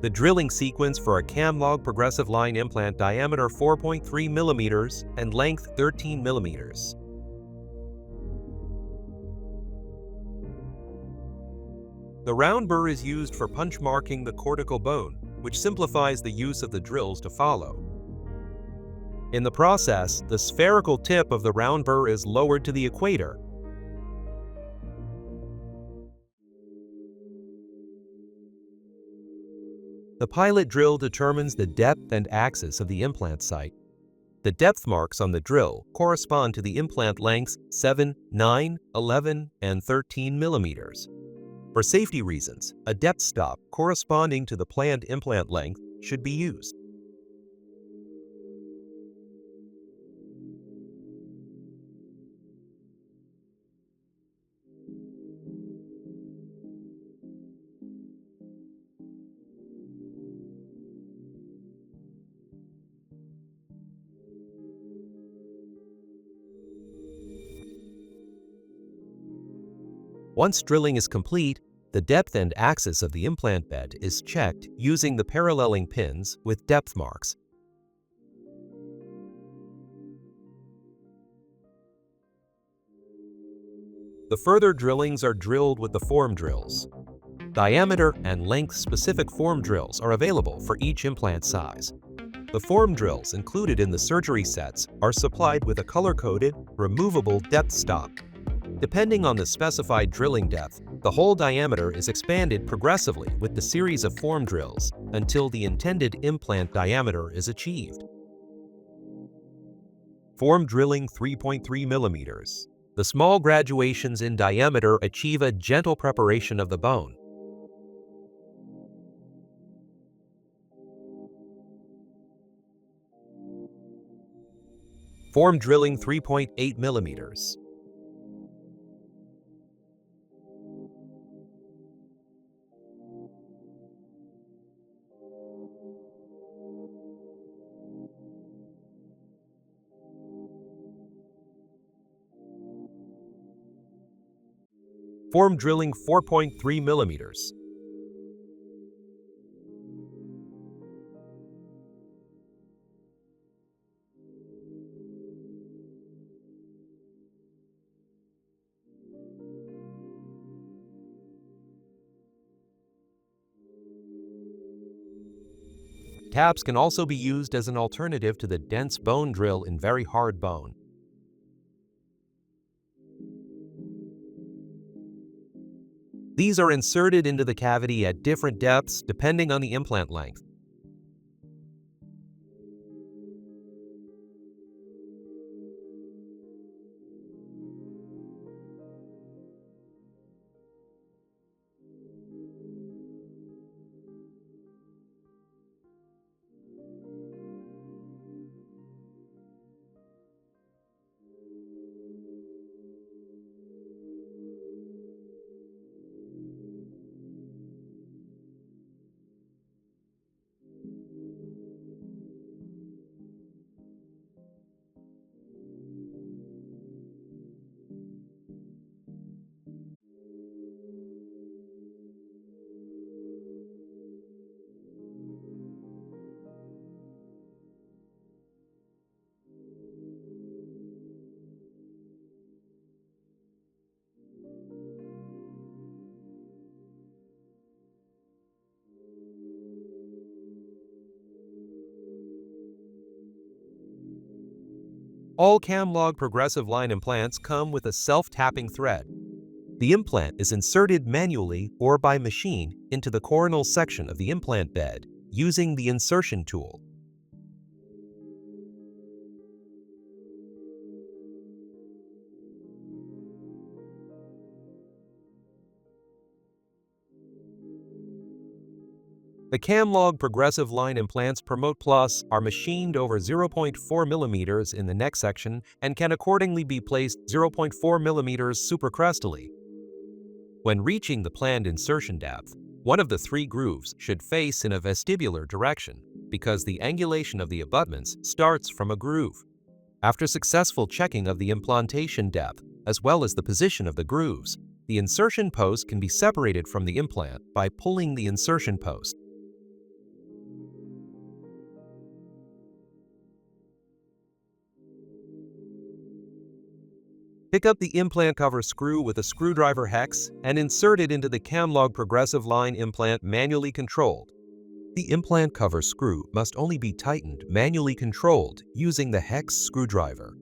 The drilling sequence for a CAMLOG progressive-line implant, diameter 4.3 mm and length 13 mm. The round burr is used for punch marking the cortical bone, which simplifies the use of the drills to follow. In the process, the spherical tip of the round burr is lowered to the equator. The pilot drill determines the depth and axis of the implant site. The depth marks on the drill correspond to the implant lengths 7, 9, 11, and 13 mm. For safety reasons, a depth stop corresponding to the planned implant length should be used. Once drilling is complete, the depth and axis of the implant bed is checked using the paralleling pins with depth marks. The further drillings are drilled with the form drills. Diameter and length-specific form drills are available for each implant size. The form drills included in the surgery sets are supplied with a color-coded, removable depth stop. Depending on the specified drilling depth, the hole diameter is expanded progressively with the series of form drills until the intended implant diameter is achieved. Form drilling 3.3 mm. The small graduations in diameter achieve a gentle preparation of the bone. Form drilling 3.8 mm. Form drilling 4.3 mm. Tabs can also be used as an alternative to the dense bone drill in very hard bone. These are inserted into the cavity at different depths depending on the implant length. All CAMLOG progressive-line implants come with a self-tapping thread. The implant is inserted manually or by machine into the coronal section of the implant bed using the insertion tool. The CAMLOG progressive-line implants Promote Plus are machined over 0.4 mm in the neck section and can accordingly be placed 0.4 mm supracrestally. When reaching the planned insertion depth, one of the three grooves should face in a vestibular direction because the angulation of the abutments starts from a groove. After successful checking of the implantation depth, as well as the position of the grooves, the insertion post can be separated from the implant by pulling the insertion post. Pick up the implant cover screw with a screwdriver hex and insert it into the CAMLOG Progressive-LINE implant manually controlled. The implant cover screw must only be tightened manually controlled using the hex screwdriver.